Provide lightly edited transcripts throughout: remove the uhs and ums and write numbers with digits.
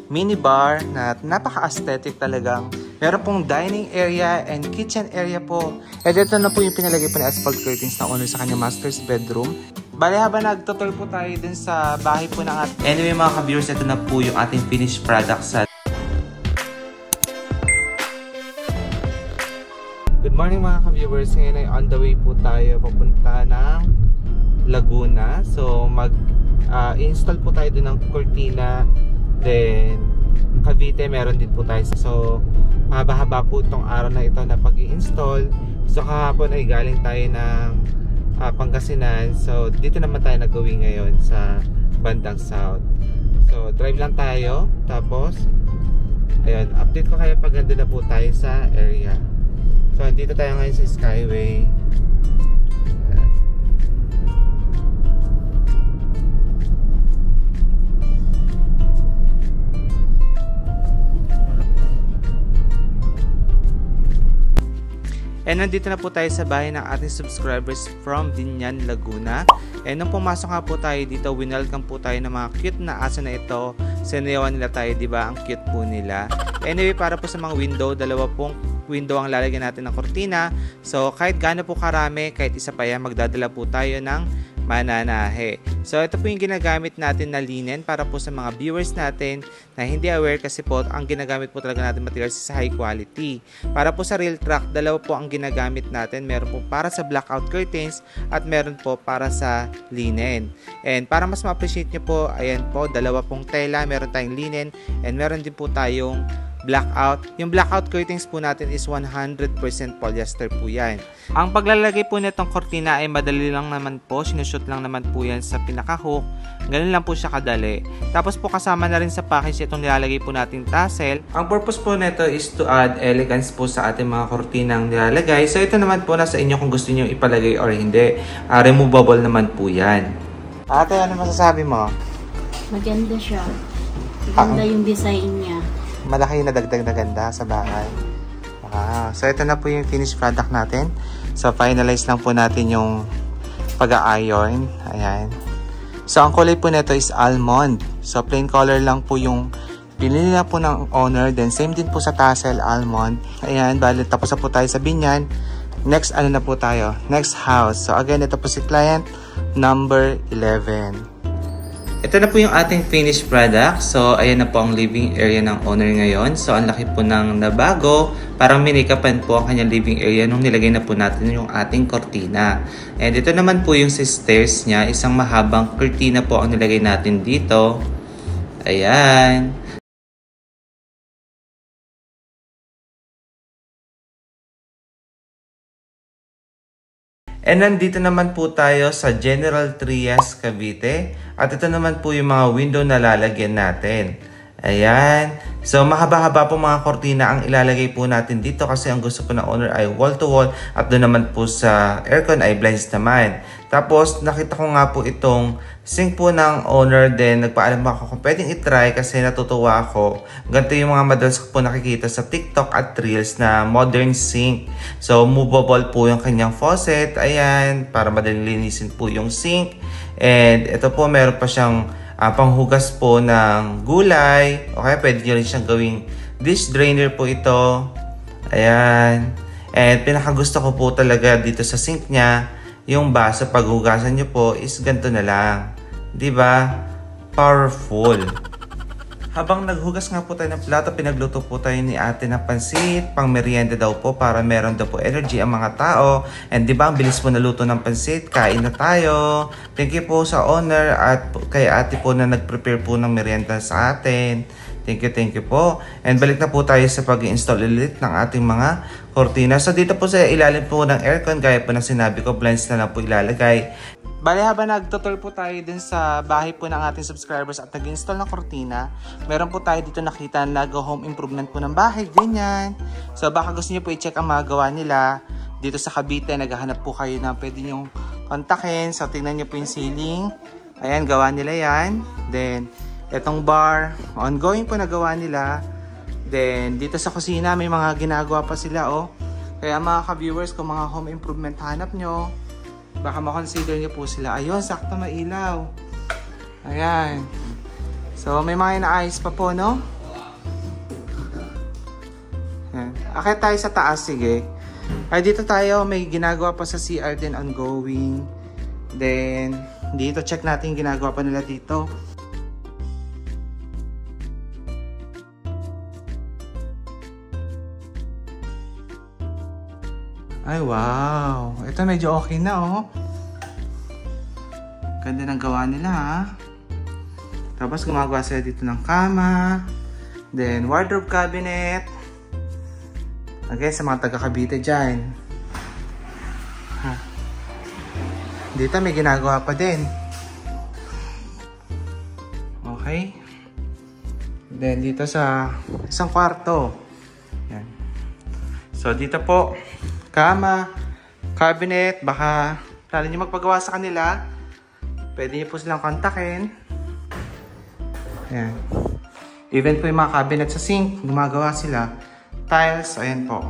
minibar na napaka-aesthetic talagang. Meron pong dining area and kitchen area po. And ito na po yung pinalagay po na asphalt curtains na owner sa kanyang master's bedroom. Bale, habang nagtutur po tayo dun sa bahay po ng ating... Anyway mga ka-viewers, ito na po yung ating finished product sa... Good morning mga ka-viewers. Ngayon ay on the way po tayo papunta ng Laguna. So mag-install po tayo dun ng cortina. Then Cavite meron din po tayo. So mahaba-haba po itong araw na ito na pag-i-install. So kahapon ay galing tayo ng Pangasinan. So dito naman tayo nag-uwi ngayon sa bandang south. So drive lang tayo. Tapos ayun, update ko kayo pag nandun na po tayo sa area. So dito tayo ngayon sa Skyway. And nandito na po tayo sa bahay ng ating subscribers from Binyan, Laguna. And nung pumasok nga po tayo dito, winelcome po tayo ng mga cute na aso na ito. Sinayawan nila tayo, di ba? Ang cute po nila. Anyway, para po sa mga window, dalawa pong window ang lalagyan natin ng kortina. So kahit gaano po karami, kahit isa pa yan, magdadala po tayo ng mananahe. So ito po yung ginagamit natin na linen para po sa mga viewers natin na hindi aware, kasi po ang ginagamit po talaga natin materials sa high quality. Para po sa real truck, dalawa po ang ginagamit natin. Meron po para sa blackout curtains at meron po para sa linen. And para mas ma-appreciate nyo po, ayan po, dalawa pong tela. Meron tayong linen and meron din po tayong blackout. Yung blackout curtains po natin is 100% polyester po yan. Ang paglalagay po nitong kortina ay madali lang naman po. Sinushoot lang naman po yan sa pinaka-hook. Ganun lang po siya kadali. Tapos po kasama na rin sa package itong nilalagay po nating tassel. Ang purpose po nito is to add elegance po sa ating mga kortinang nilalagay. So ito naman po nasa inyo kung gusto niyo ipalagay or hindi. Removable naman po yan. Ate, ano masasabi mo? Maganda siya. Maganda yung design niya. Malaki na dagdag na ganda sa bahay. So ito na po yung finished product natin. So finalize lang po natin yung pag-a-iron. Ayan. So ang kulay po nito is almond. So plain color lang po yung pinili na po ng owner. Then same din po sa tassel, almond. Ayan, bali tapos na po tayo sa Binyan. Next ano na po tayo? Next house. So again, ito po si client number 11. Ito na po yung ating finished product. So, ayan na po ang living area ng owner ngayon. So, ang laki po ng nabago. Parang minikapan po ang kanyang living area nung nilagay na po natin yung ating kortina. And ito naman po yung sa stairs niya. Isang mahabang kortina po ang nilagay natin dito. Ayan. And nandito naman po tayo sa General Trias, Cavite. At ito naman po yung mga window na lalagyan natin. Ayan. So mahaba-haba po mga kortina ang ilalagay po natin dito kasi ang gusto po ng owner ay wall-to-wall. At doon naman po sa aircon ay blinds naman. Tapos nakita ko nga po itong sink po ng owner. Then nagpaalam ako kung pwedeng itry kasi natutuwa ako. Ganito yung mga madalas ko po nakikita sa TikTok at Reels na modern sink. So movable po yung kanyang faucet. Ayan, para madaling linisin po yung sink. And ito po meron pa siyang panghugas po ng gulay. Okay, pwede nyo rin siyang gawing dish drainer po ito. Ayan. And pinakagusto ko po talaga dito sa sink niya, yung baso paghugasan nyo po is ganito na lang. Diba? Powerful. Habang naghugas nga po tayo ng plato, pinagluto po tayo ni ate ng pansit. Pang merienda daw po para meron daw po energy ang mga tao. And diba, ang bilis po naluto ng pansit. Kain na tayo. Thank you po sa owner at kay ate po na nag-prepare po ng merienda sa atin. Thank you po. And balik na po tayo sa pag-install ulit ng ating mga kortina. So dito po sa ilalim po ng aircon, gaya po na sinabi ko, blinds na lang po ilalagay. Bale, habang nagtutur po tayo din sa bahay po ng ating subscribers at nag-install ng kortina, meron po tayo dito nakita na home improvement po ng bahay, ganyan. So baka gusto niyo po i-check ang mga gawa nila. Dito sa Cavite, naghahanap po kayo na pwede nyo kontakin. So tingnan niyo po yung ceiling. Ayan, gawa nila yan. Then, etong bar, ongoing po na gawa nila. Then, dito sa kusina, may mga ginagawa pa sila, oh. Kaya mga ka-viewers, kung mga home improvement hanap nyo, baka makonsider nyo po sila. Ayun, sakto mailaw. Ayan. So, may mga inaayos pa po, no? Akit tayo sa taas, sige. Ay, dito tayo, may ginagawa pa sa CR din ongoing. Then, dito check natin yung ginagawa pa nila dito. Ay, wow. Ito medyo okay na, oh. Ganda ng gawa nila, ha. Tapos, gumagawa sila dito ng kama. Then, wardrobe cabinet. Okay, sa mga taga-Cavite dyan. Dito may ginagawa pa din. Okay. Then dito sa isang kwarto. Yan. So dito po, kama, cabinet, baka lalo nyo magpagawa sa kanila. Pwede nyo po silang kontakin. Yan. Even po yung mga cabinet sa sink, gumagawa sila. Tiles, ayan po.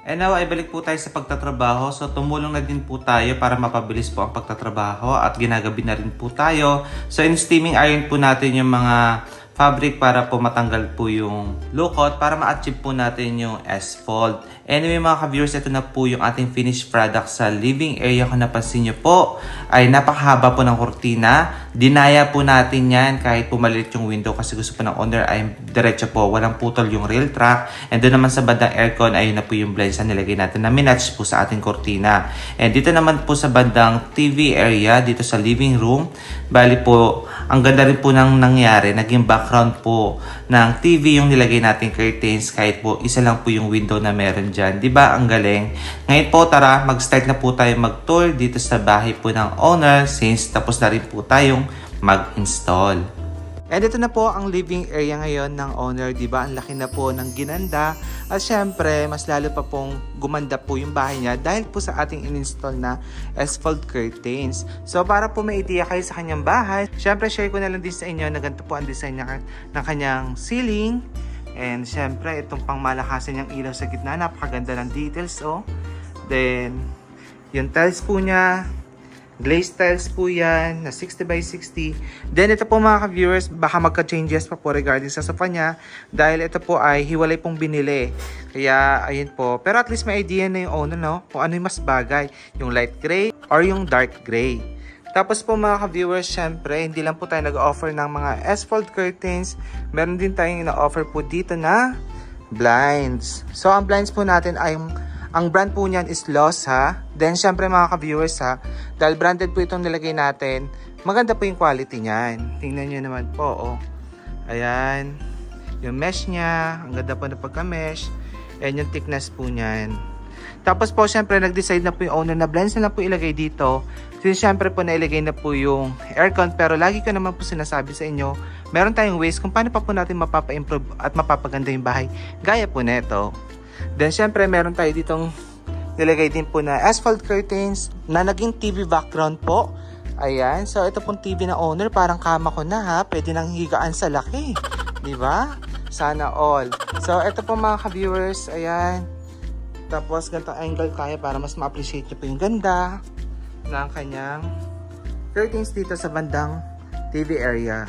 And now, ay balik po tayo sa pagtatrabaho. So, tumulong na din po tayo para mapabilis po ang pagtatrabaho at ginagabi na rin po tayo. So, in steaming iron po natin yung mga fabric para po matanggal po yung lukot para ma-achieve po natin yung S-fold. Anyway mga ka-viewers, ito na po yung ating finished product sa living area. Kung napansin nyo po, ay napakahaba po ng kurtina. Dinaya po natin yan kahit pumalit yung window kasi gusto po ng owner ay diretso po, walang putol yung rail track. And doon naman sa bandang aircon, ayun na po yung blinds na nilagay natin na minatch po sa ating kurtina. And dito naman po sa bandang TV area, dito sa living room, bali po, ang ganda rin po nang nangyari, naging background po ng TV yung nilagay natin curtains kahit po isa lang po yung window na meron dyan. Diba? Ang galing. Ngayon po, tara, mag-start na po tayo mag-tour dito sa bahay po ng owner since tapos na rin po tayong mag-install. And ito na po ang living area ngayon ng owner, di ba? Ang laki na po ng ginanda. At syempre, mas lalo pa pong gumanda po yung bahay niya dahil po sa ating in-install na S-fold curtains. So, para po may idea kayo sa kanyang bahay, syempre, share ko na lang din sa inyo na ganito po ang design niya ng kanyang ceiling. And syempre, itong pangmalakasan niyang ilaw sa gitna, napakaganda ng details, oh. Then, yung tiles po niya, glaze tiles po yan, na 60 by 60. Then ito po mga ka-viewers, baka magka-changes pa po regarding sa sofa niya. Dahil ito po ay hiwalay pong binili. Kaya, ayun po. Pero at least may idea na yung owner, no? Kung ano yung mas bagay. Yung light gray or yung dark gray. Tapos po mga ka-viewers, syempre, hindi lang po tayo nag-offer ng mga S-fold curtains. Meron din tayong ina-offer po dito na blinds. So, ang blinds po natin ay ang brand po niyan is Loss, ha. Then, syempre mga ka-viewers, ha, dahil branded po itong nilagay natin, maganda po yung quality niyan. Tingnan nyo naman po, oh. Ayan. Yung mesh niya, ang ganda po na pagka-mesh. And yung thickness po niyan. Tapos po, syempre, nag-decide na po yung owner na blinds na lang po ilagay dito. Since syempre po, nailagay na po yung aircon. Pero lagi ko naman po sinasabi sa inyo, meron tayong ways kung paano pa po natin mapapa-improve at mapapaganda yung bahay. Gaya po neto. Then, syempre, meron tayo ditong nilagay din po na asphalt curtains na naging TV background po. Ayan. So, ito pong TV na owner, parang kama ko na, ha. Pwede nang higaan sa laki. Diba? Sana all. So, ito po mga ka-viewers. Ayan. Tapos, ganitong angle kaya para mas ma-appreciate nyo po yung ganda ng kanyang curtains dito sa bandang TV area.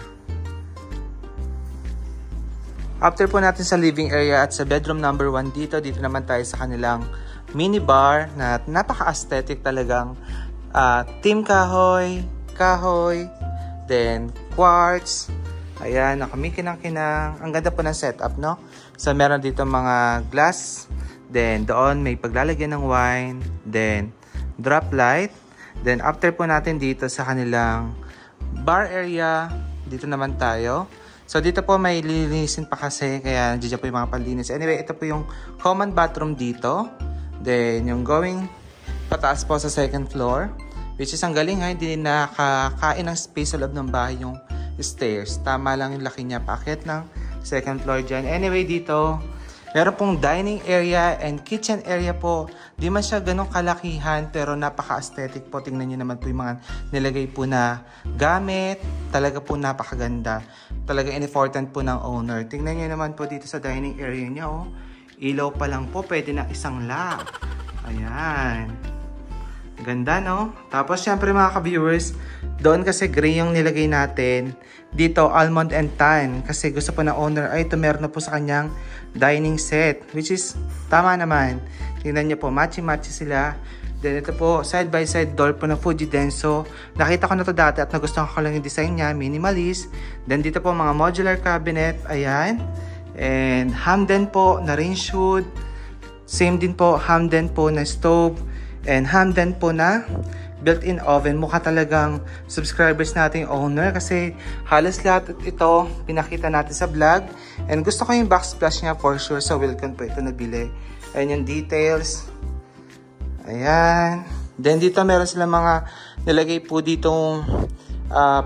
After po natin sa living area at sa bedroom number 1 dito naman tayo sa kanilang mini bar na napaka-aesthetic talagang team kahoy, then quartz. Ayan, nakamikinang-kinang. Ang ganda po ng setup, no? So, meron dito mga glass. Then, doon may paglalagyan ng wine. Then, drop light. Then, after po natin dito sa kanilang bar area, dito naman tayo. So, dito po may lilinisin pa kasi, kaya nandiyan po yung mga panlinis. Anyway, ito po yung common bathroom dito. Then, yung going pataas po sa second floor. Which is ang galing, ha? Hindi nakakain ng space sa loob ng bahay yung stairs. Tama lang yung laki niya. Paakyat ng second floor dyan. Anyway, dito, meron pong dining area and kitchen area po. Di man siya ganong kalakihan, pero napaka-aesthetic po. Tingnan nyo naman po yung mga nilagay po na gamit. Talaga po napakaganda. Talaga important po ng owner. Tingnan nyo naman po dito sa dining area niya, oh. Ilaw pa lang po, pwede na isang lock. Ayan. Ganda, no? Tapos, syempre mga ka-viewers, doon kasi gray yung nilagay natin. Dito, almond and tan. Kasi gusto po ng owner, ay ito meron na po sa kanyang dining set. Which is, tama naman. Tingnan niyo po, matchy-matchy sila. Then, ito po, side-by-side door po ng Fuji Denso. Nakita ko na to dati at nagustuhan ko lang yung design niya. Minimalist. Then, dito po, mga modular cabinet. Ayan. And, Hamden po na range hood. Same din po, Hamden po na stove. And Hamden po na built-in oven. Mukha talagang subscribers natin yung owner kasi halos lahat ito pinakita natin sa vlog. And gusto ko yung backsplash niya for sure. So welcome po ito nabili. Ayan yung details. Ayan. Then dito meron sila mga nilagay po ditong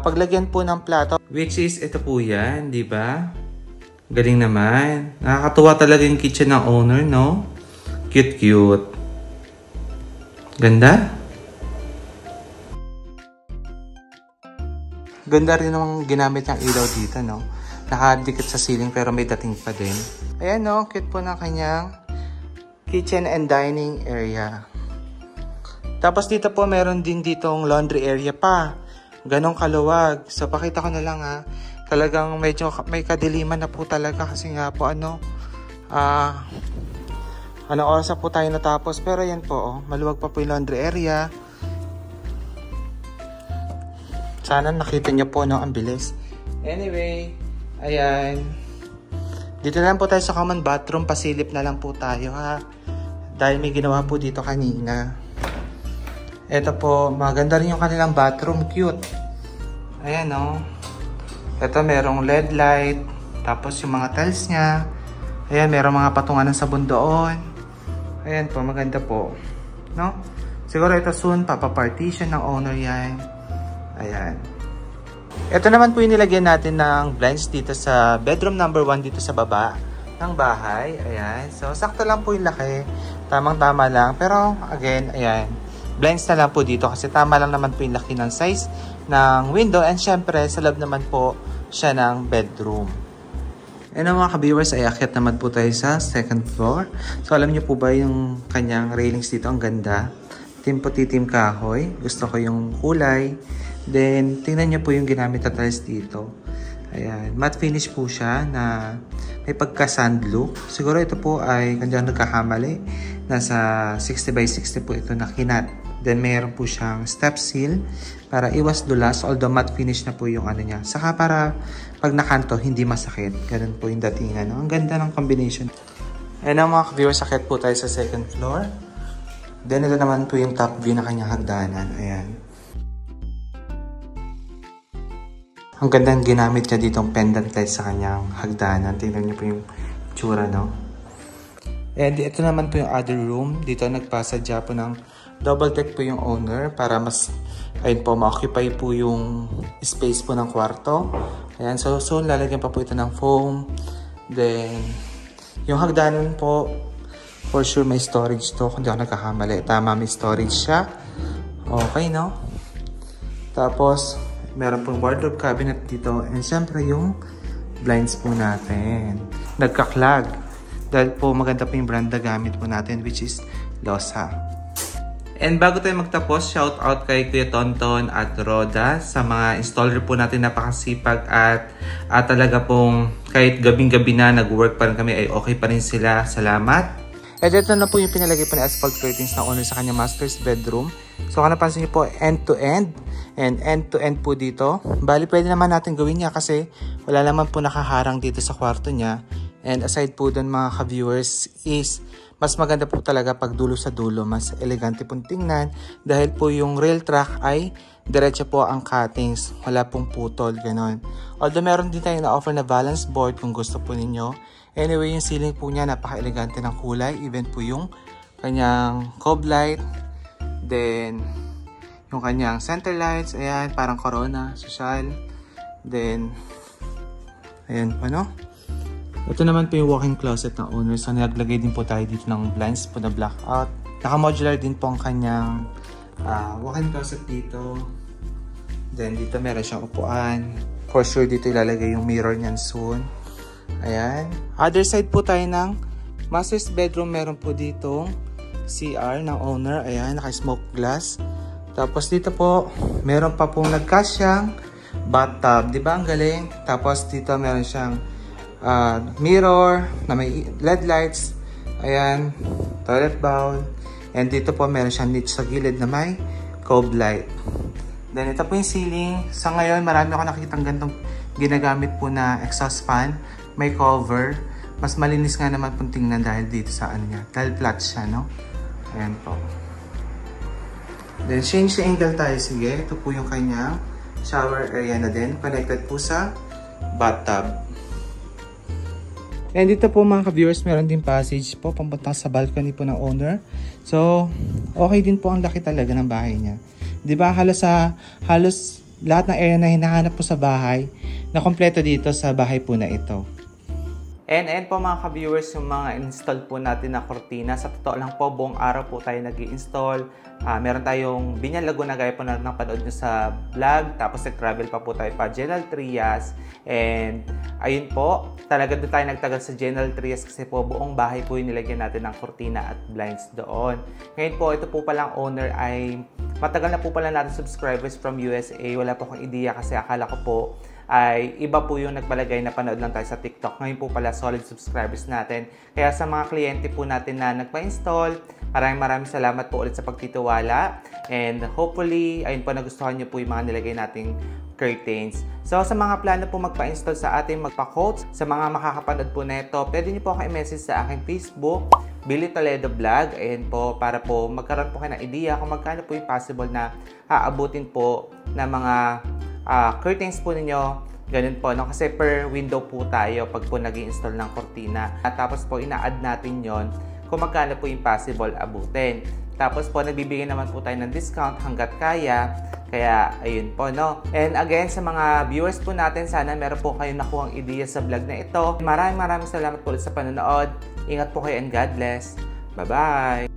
paglagyan po ng plato. Which is ito po yan, di ba? Galing naman. Nakakatuwa talaga yung kitchen ng owner, no? Cute-cute. Ganda. Ganda rin yung ginamit ng ilaw dito, no? Nakadikit sa ceiling pero may dating pa din. Ayan, no? Cute po ng kanyang kitchen and dining area. Tapos dito po, meron din ditong laundry area pa. Ganong kaluwag. So, pakita ko na lang, ha. Talagang medyo may kadiliman na po talaga kasi nga po, ano oras na po tayo natapos. Pero yan po, oh, maluwag pa po yung laundry area. Sana nakita nyo po, no, ang bilis. Anyway, ayan. Dito na lang po tayo sa common bathroom. Pasilip na lang po tayo, ha. Dahil may ginawa po dito kanina. Ito po, maganda rin yung kanilang bathroom. Cute. Ayan, no. Ito, merong LED light. Tapos yung mga tiles niya. Ayan, merong mga patungan ng sabon doon. Ayan po, maganda po. No? Siguro ito soon, papapartition ng owner yan. Ayan. Ito naman po yung nilagyan natin ng blinds dito sa bedroom number 1 dito sa baba ng bahay. Ayan. So, sakto lang po yung laki. Tamang-tama lang. Pero, again, ayan. Blinds na lang po dito kasi tama lang naman po yung laki ng size ng window. And syempre, sa loob naman po siya ng bedroom. And mga ka-viewers, ay akyat naman po tayo sa second floor. So, alam niyo po ba yung kanyang railings dito? Ang ganda. Team puti, team kahoy. Gusto ko yung kulay. Then, tingnan niyo po yung ginamit na tiles dito. Ayan. Matte finish po siya na may pagka-sand look. Siguro ito po ay, kung diyan nagkakamali, nasa 60 by 60 po ito na kinat. Then, mayroon po siyang step seal para iwas dulas. Although, matte finish na po yung ano niya. Saka para pag nakanto, hindi masakit. Ganun po yung datingan. Ang ganda ng combination. And ang mga viewers, sakit po tayo sa second floor. Then, ito naman po yung top view na kanyang hagdanan. Ayan. Ang gandang ginamit niya ditong pendant light sa kanyang hagdanan. Tingnan niyo po yung tsura, no? And ito naman po yung other room. Dito nagpasadya po ng double deck po yung owner para mas, ayun po, ma-occupy po yung space po ng kwarto. Ayan, so lalagyan pa po ito ng foam. Then, yung hagdanan po, for sure may storage to. Kung di ako nagkakamali, tama, may storage siya. Okay, no? Tapos, meron pong wardrobe cabinet dito. And syempre yung blinds po natin. Nagka-clog. Dahil po maganda po yung brand na gamit po natin, which is Losa. And bago tayo magtapos, shout out kay Kuya Tonton at Roda sa mga installer po natin, napakasipag at talaga pong kahit gabing-gabi na nag-work pa rin kami ay okay pa rin sila. Salamat. At ito na po yung pinalagay po na asphalt curtains na owner sa kanya master's bedroom. So kung napansin niyo po, end-to-end and end-to-end po dito. Bali, pwede naman natin gawin niya kasi wala naman po nakaharang dito sa kwarto niya. And aside po dun mga ka-viewers is mas maganda po talaga pag dulo sa dulo. Mas elegante pong tingnan dahil po yung rail track ay diretso po ang cuttings. Wala pong putol, ganon. Although meron din tayo na-offer na balance board kung gusto po ninyo. Anyway, yung ceiling po niya napaka-elegante ng kulay. Even po yung kanyang cob light. Then, yung kanyang center lights. Ayan, parang corona, social. Then, ayan pa, no? Ito naman po yung walk-in closet ng owner. So, naglagay din po tayo dito ng blinds po na blackout. Naka-modular din po ang kanyang walk-in closet dito. Then, dito meron siyang upuan. For sure, dito ilalagay yung mirror niyan soon. Ayan. Other side po tayo ng master's bedroom. Meron po dito CR ng owner. Ayan, naka-smoke glass. Tapos dito po, meron pa pong nagkasyang bathtub. Diba ang galing? Tapos dito meron siyang mirror na may LED lights. Ayan, toilet bowl. And dito po meron siyang niche sa gilid na may cove light. Then ito po yung ceiling. Sa ngayon, marami ako nakikitang gantong ginagamit po na exhaust fan. May cover. Mas malinis nga naman pong tingnan dahil dito sa ano niya. Dahil flat siya, no? Ayan po. Then change the angle tayo. Sige, ito po yung kanyang shower area na din. Connected po sa bathtub. And dito po mga ka-viewers, meron din passage po papunta sa balcony po ng owner. So, okay din po ang laki talaga ng bahay niya. 'Di ba? Halos lahat ng area na hinahanap po sa bahay na kompleto dito sa bahay po na ito. And po mga ka-viewers, yung mga install po natin na kortina. Sa totoo lang po, buong araw po tayo nag-i-install. Meron tayong Binyan Laguna gaya po na napanood nyo sa vlog. Tapos nag-travel pa po tayo pa General Trias. And ayun po, talaga doon tayo nagtagal sa General Trias kasi po buong bahay po yung nilagyan natin ng kortina at blinds doon. Ngayon po, ito po palang owner ay matagal na po pala natin subscribers from USA. Wala po akong ideya kasi akala ko po ay iba po yung nagpalagay na panood lang tayo sa TikTok. Ngayon po pala solid subscribers natin. Kaya sa mga kliyente po natin na nagpa-install, maraming salamat po ulit sa pagtitiwala. And hopefully, ayun po, nagustuhan nyo po yung mga nilagay nating curtains. So sa mga plano po magpa-install sa ating magpa-quotes, sa mga makakapanood po neto, pwede nyo po kayo i-message sa aking Facebook, Billy Toledo Vlog. Ayan po, para po magkaroon po kayo ng idea kung magkano po yung possible na aabutin po na mga curtains po ninyo. Ganun po, no? Kasi per window po tayo pag po nag-i-install ng kortina. At tapos po, ina-add natin yon kung magkano po yung possible abutin. Tapos po, nagbibigay naman po tayo ng discount hanggat kaya. Kaya, ayun po, no? And again, sa mga viewers po natin, sana meron po kayong nakuhang ideya sa vlog na ito. Maraming salamat po ulit sa panonood. Ingat po kayo and God bless. Bye-bye!